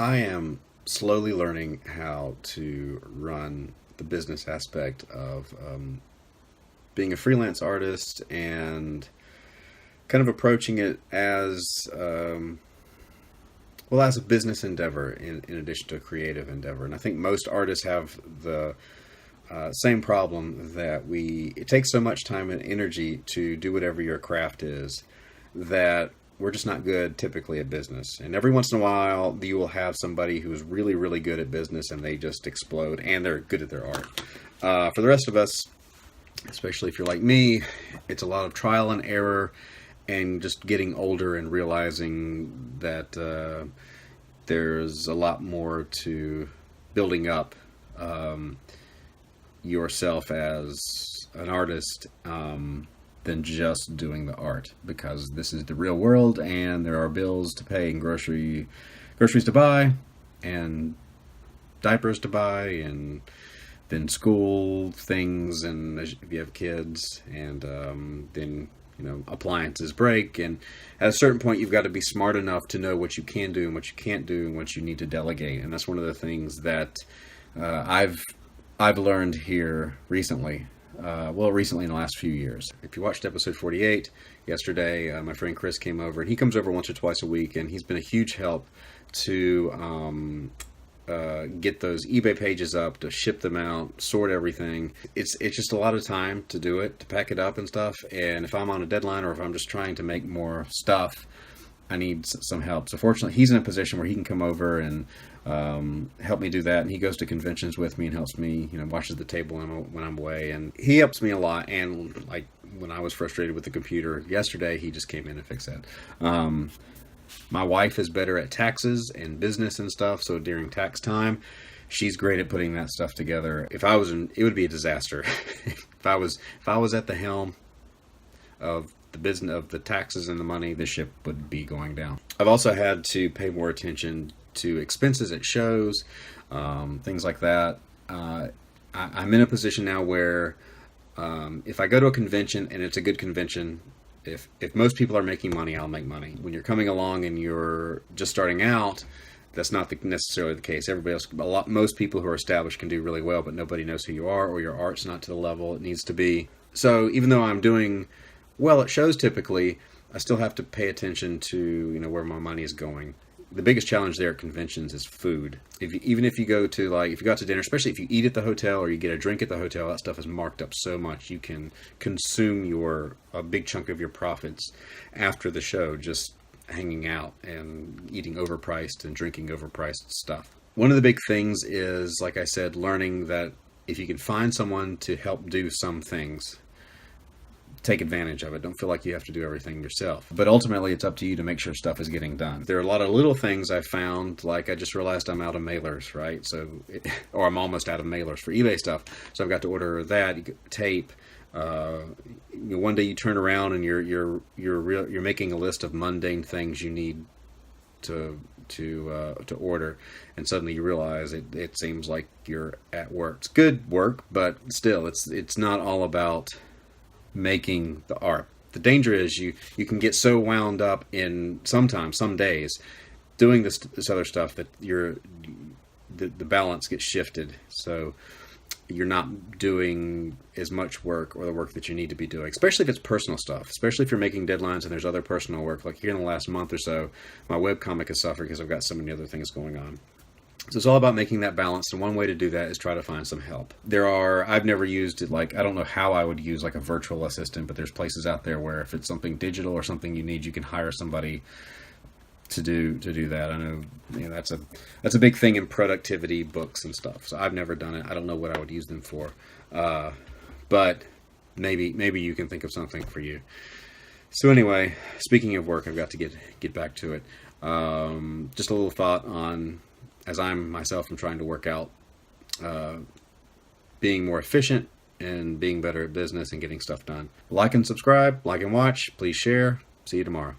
I am slowly learning how to run the business aspect of being a freelance artist and kind of approaching it as as a business endeavor in addition to a creative endeavor. And I think most artists have the same problem that it takes so much time and energy to do whatever your craft is that we're just not good typically at business. And every once in a while you will have somebody who's really, really good at business and they just explode and they're good at their art. For the rest of us, especially if you're like me, it's a lot of trial and error and just getting older and realizing that there's a lot more to building up yourself as an artist than just doing the art, because this is the real world and there are bills to pay and groceries to buy and diapers to buy and then school things, and if you have kids, and then appliances break, and at a certain point you've got to be smart enough to know what you can do and what you can't do and what you need to delegate. And that's one of the things that I've learned here recently. Recently in the last few years. If you watched episode 48 yesterday, my friend Chris came over, and he comes over once or twice a week, and he's been a huge help to get those eBay pages up, to ship them out, sort everything. It's just a lot of time to do it, to pack it up and stuff. And if I'm on a deadline or if I'm just trying to make more stuff, I need some help. So fortunately, he's in a position where he can come over and help me do that. And he goes to conventions with me and helps me, watches the table when I'm away. And he helps me a lot. And like when I was frustrated with the computer yesterday, he just came in and fixed that. My wife is better at taxes and business and stuff. So during tax time, she's great at putting that stuff together. If I was it would be a disaster. If I was at the helm of the business of the taxes and the money, the ship would be going down. I've also had to pay more attention to expenses at shows, things like that. I'm in a position now where if I go to a convention and it's a good convention, if most people are making money, I'll make money. When you're coming along and you're just starting out, that's not necessarily the case. Most people who are established can do really well, but nobody knows who you are, or your art's not to the level it needs to be. So even though I'm doing well at shows typically, I still have to pay attention to where my money is going. The biggest challenge there at conventions is food. Even if you go to dinner, especially if you eat at the hotel or you get a drink at the hotel, that stuff is marked up so much you can consume a big chunk of your profits after the show just hanging out and eating overpriced and drinking overpriced stuff. One of the big things is, like I said, learning that if you can find someone to help do some things, take advantage of it. Don't feel like you have to do everything yourself. But ultimately, it's up to you to make sure stuff is getting done. There are a lot of little things I found, like I just realized I'm out of mailers, right? Or I'm almost out of mailers for eBay stuff. So I've got to order that, tape. One day you turn around and you're making a list of mundane things you need to order, and suddenly you realize it seems like you're at work. It's good work, but still, it's not all about making the art. The danger is you can get so wound up in some days doing this other stuff that the balance gets shifted, so you're not doing as much work or the work that you need to be doing, especially if it's personal stuff, especially if you're making deadlines and there's other personal work. Like here in the last month or so, my webcomic has suffered because I've got so many other things going on. So it's all about making that balance, and one way to do that is try to find some help. I've never used it, I don't know how I would use like a virtual assistant, but there's places out there where if it's something digital or something you need, you can hire somebody to do that. I know, that's a big thing in productivity books and stuff. So I've never done it. I don't know what I would use them for, but maybe you can think of something for you. So anyway, speaking of work, I've got to get back to it. Just a little thought on, as I'm trying to work out being more efficient and being better at business and getting stuff done. Like and subscribe, like and watch, please share. See you tomorrow.